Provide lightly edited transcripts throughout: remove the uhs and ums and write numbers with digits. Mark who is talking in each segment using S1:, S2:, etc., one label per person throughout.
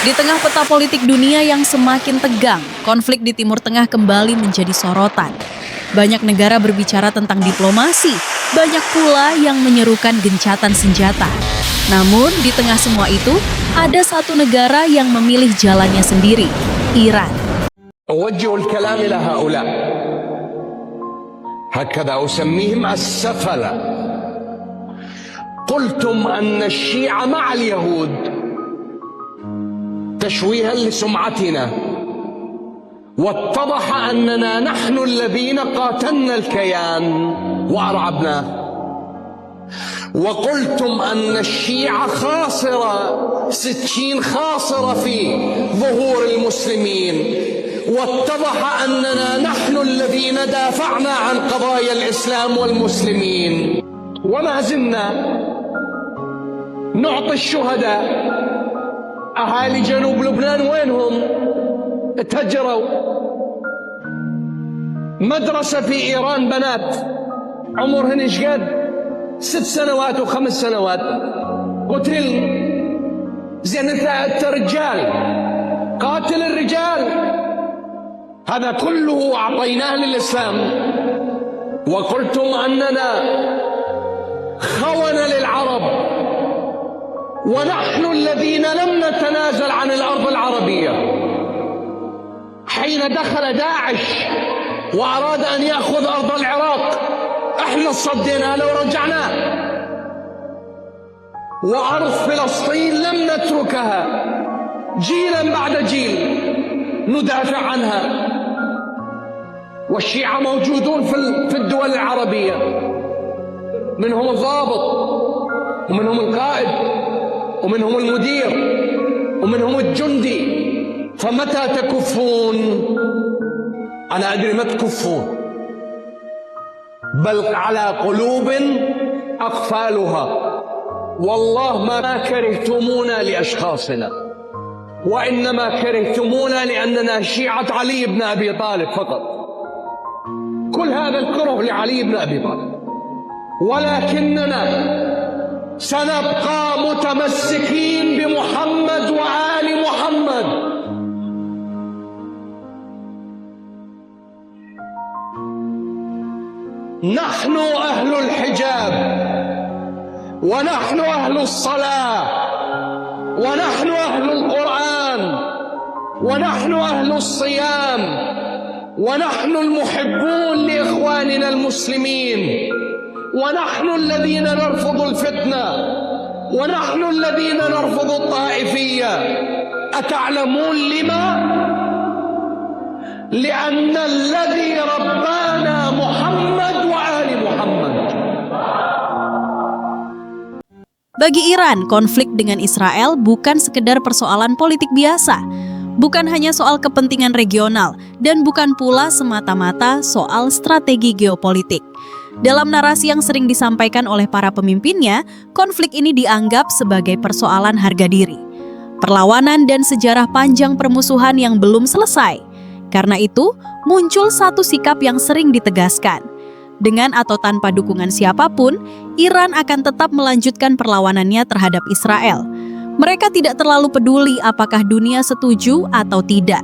S1: Di tengah peta politik dunia yang semakin tegang, konflik di Timur Tengah kembali menjadi sorotan. Banyak negara berbicara tentang diplomasi, banyak pula yang menyerukan gencatan senjata. Namun, di tengah semua itu, ada satu negara yang memilih jalannya sendiri, Iran.
S2: أوجه الكلام إلى هؤلاء هكذا أسميهم السفلة قلتم أن الشيعة مع اليهود تشويها لسمعتنا واتضح أننا نحن الذين قاتلنا الكيان وأرعبناه وقلتم أن الشيعة خاسرة ستين خاسرة في ظهور المسلمين واتضح أننا نحن الذين دافعنا عن قضايا الإسلام والمسلمين وما زلنا نعطي الشهداء. أهالي جنوب لبنان وينهم؟ تهجروا. مدرسة في إيران بنات عمرهن إيش قد 6 سنوات و5 سنوات قتل. زين أنت رجال قاتل الرجال، هذا كله أعطيناه للإسلام وقلتم أننا خونة للعرب ونحن الذين لم نتنازل عن الأرض العربية. حين دخل داعش وأراد أن يأخذ أرض العراق احنا صدينا له ورجعناه، وأرض فلسطين لم نتركها جيلا بعد جيل ندافع عنها. والشيعة موجودون في الدول العربية، منهم الضابط ومنهم القائد ومنهم المدير ومنهم الجندي. فمتى تكفون؟ أنا أدري ما تكفون، بل على قلوب أقفالها. والله ما كرهتمونا لأشخاصنا، وإنما كرهتمونا لأننا شيعة علي بن أبي طالب فقط. كل هذا الكره لعلي بن أبي طالب، ولكننا سنبقى متمسكين بمحمد وآل محمد. نحن أهل الحجاب، ونحن أهل الصلاة، ونحن أهل القرآن، ونحن أهل الصيام، ونحن المحبون لإخواننا المسلمين، ونحن الذين نرفض الفتنة، ونحن الذين نرفض الطائفية. أتعلمون لما؟ لأن الذي ربانا محمد وآل محمد.
S1: Bagi Iran, konflik dengan Israel bukan sekedar persoalan politik biasa, bukan hanya soal kepentingan regional, dan bukan pula semata-mata soal strategi geopolitik. Dalam narasi yang sering disampaikan oleh para pemimpinnya, konflik ini dianggap sebagai persoalan harga diri, perlawanan dan sejarah panjang permusuhan yang belum selesai. Karena itu, muncul satu sikap yang sering ditegaskan. Dengan atau tanpa dukungan siapapun, Iran akan tetap melanjutkan perlawanannya terhadap Israel. Mereka tidak terlalu peduli apakah dunia setuju atau tidak.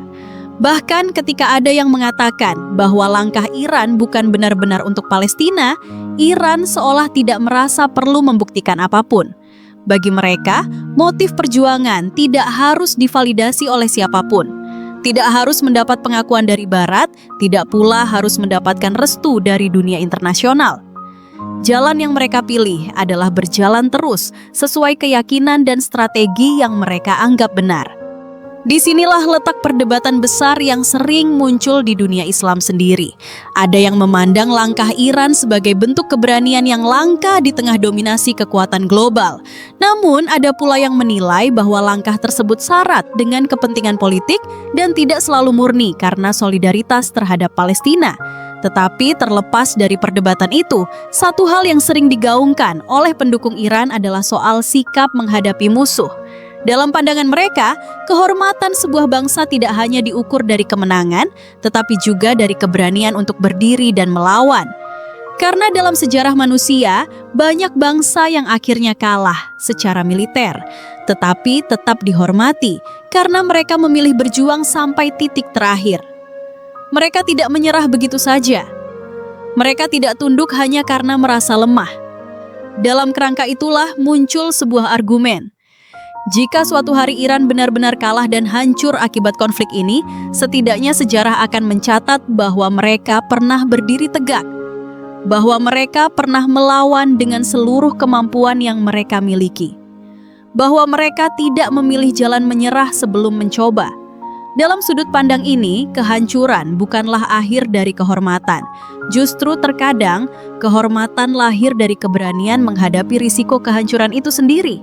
S1: Bahkan ketika ada yang mengatakan bahwa langkah Iran bukan benar-benar untuk Palestina, Iran seolah tidak merasa perlu membuktikan apapun. Bagi mereka, motif perjuangan tidak harus divalidasi oleh siapapun. Tidak harus mendapat pengakuan dari Barat, tidak pula harus mendapatkan restu dari dunia internasional. Jalan yang mereka pilih adalah berjalan terus sesuai keyakinan dan strategi yang mereka anggap benar. Disinilah letak perdebatan besar yang sering muncul di dunia Islam sendiri. Ada yang memandang langkah Iran sebagai bentuk keberanian yang langka di tengah dominasi kekuatan global. Namun ada pula yang menilai bahwa langkah tersebut syarat dengan kepentingan politik dan tidak selalu murni karena solidaritas terhadap Palestina. Tetapi terlepas dari perdebatan itu, satu hal yang sering digaungkan oleh pendukung Iran adalah soal sikap menghadapi musuh. Dalam pandangan mereka, kehormatan sebuah bangsa tidak hanya diukur dari kemenangan, tetapi juga dari keberanian untuk berdiri dan melawan. Karena dalam sejarah manusia, banyak bangsa yang akhirnya kalah secara militer, tetapi tetap dihormati karena mereka memilih berjuang sampai titik terakhir. Mereka tidak menyerah begitu saja. Mereka tidak tunduk hanya karena merasa lemah. Dalam kerangka itulah muncul sebuah argumen. Jika suatu hari Iran benar-benar kalah dan hancur akibat konflik ini, setidaknya sejarah akan mencatat bahwa mereka pernah berdiri tegak, bahwa mereka pernah melawan dengan seluruh kemampuan yang mereka miliki, bahwa mereka tidak memilih jalan menyerah sebelum mencoba. Dalam sudut pandang ini, kehancuran bukanlah akhir dari kehormatan. Justru terkadang, kehormatan lahir dari keberanian menghadapi risiko kehancuran itu sendiri.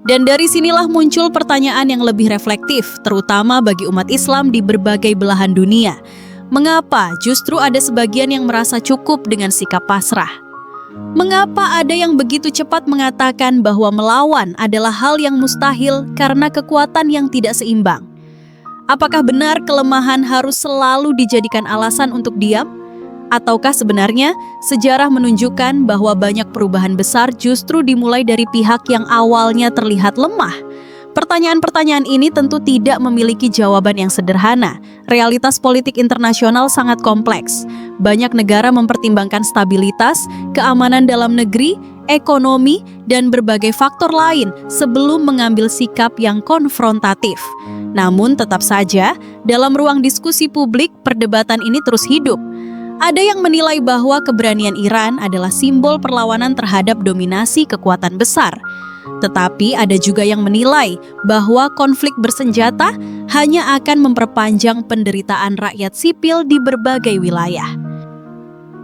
S1: Dan dari sinilah muncul pertanyaan yang lebih reflektif, terutama bagi umat Islam di berbagai belahan dunia. Mengapa justru ada sebagian yang merasa cukup dengan sikap pasrah? Mengapa ada yang begitu cepat mengatakan bahwa melawan adalah hal yang mustahil karena kekuatan yang tidak seimbang? Apakah benar kelemahan harus selalu dijadikan alasan untuk diam? Ataukah sebenarnya sejarah menunjukkan bahwa banyak perubahan besar justru dimulai dari pihak yang awalnya terlihat lemah? Pertanyaan-pertanyaan ini tentu tidak memiliki jawaban yang sederhana. Realitas politik internasional sangat kompleks. Banyak negara mempertimbangkan stabilitas, keamanan dalam negeri, ekonomi, dan berbagai faktor lain sebelum mengambil sikap yang konfrontatif. Namun tetap saja, dalam ruang diskusi publik, perdebatan ini terus hidup. Ada yang menilai bahwa keberanian Iran adalah simbol perlawanan terhadap dominasi kekuatan besar. Tetapi ada juga yang menilai bahwa konflik bersenjata hanya akan memperpanjang penderitaan rakyat sipil di berbagai wilayah.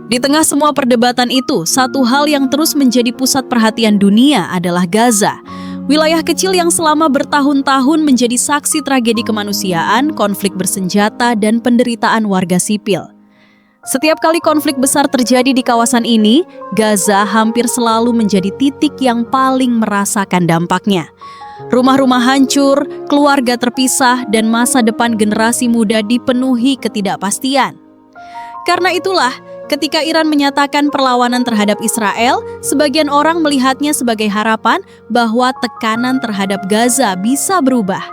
S1: Di tengah semua perdebatan itu, satu hal yang terus menjadi pusat perhatian dunia adalah Gaza. Wilayah kecil yang selama bertahun-tahun menjadi saksi tragedi kemanusiaan, konflik bersenjata, dan penderitaan warga sipil. Setiap kali konflik besar terjadi di kawasan ini, Gaza hampir selalu menjadi titik yang paling merasakan dampaknya. Rumah-rumah hancur, keluarga terpisah, dan masa depan generasi muda dipenuhi ketidakpastian. Karena itulah, ketika Iran menyatakan perlawanan terhadap Israel, sebagian orang melihatnya sebagai harapan bahwa tekanan terhadap Gaza bisa berubah.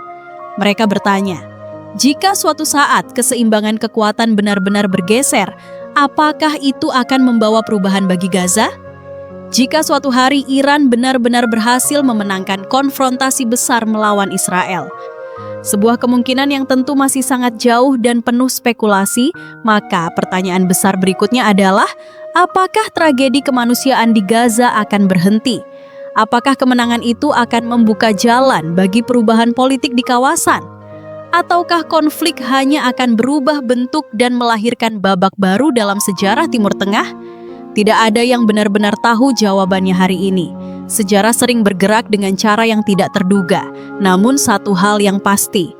S1: Mereka bertanya, jika suatu saat keseimbangan kekuatan benar-benar bergeser, apakah itu akan membawa perubahan bagi Gaza? Jika suatu hari Iran benar-benar berhasil memenangkan konfrontasi besar melawan Israel, sebuah kemungkinan yang tentu masih sangat jauh dan penuh spekulasi, maka pertanyaan besar berikutnya adalah, apakah tragedi kemanusiaan di Gaza akan berhenti? Apakah kemenangan itu akan membuka jalan bagi perubahan politik di kawasan? Ataukah konflik hanya akan berubah bentuk dan melahirkan babak baru dalam sejarah Timur Tengah? Tidak ada yang benar-benar tahu jawabannya hari ini. Sejarah sering bergerak dengan cara yang tidak terduga. Namun satu hal yang pasti,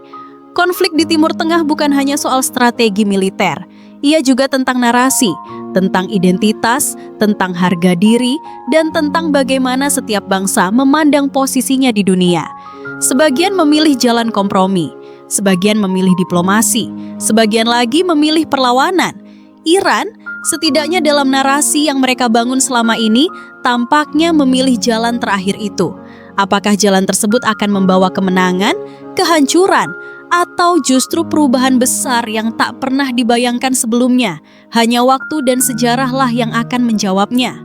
S1: konflik di Timur Tengah bukan hanya soal strategi militer. Ia juga tentang narasi, tentang identitas, tentang harga diri, dan tentang bagaimana setiap bangsa memandang posisinya di dunia. Sebagian memilih jalan kompromi, sebagian memilih diplomasi, sebagian lagi memilih perlawanan. Iran, setidaknya dalam narasi yang mereka bangun selama ini, tampaknya memilih jalan terakhir itu. Apakah jalan tersebut akan membawa kemenangan, kehancuran, atau justru perubahan besar yang tak pernah dibayangkan sebelumnya? Hanya waktu dan sejarahlah yang akan menjawabnya.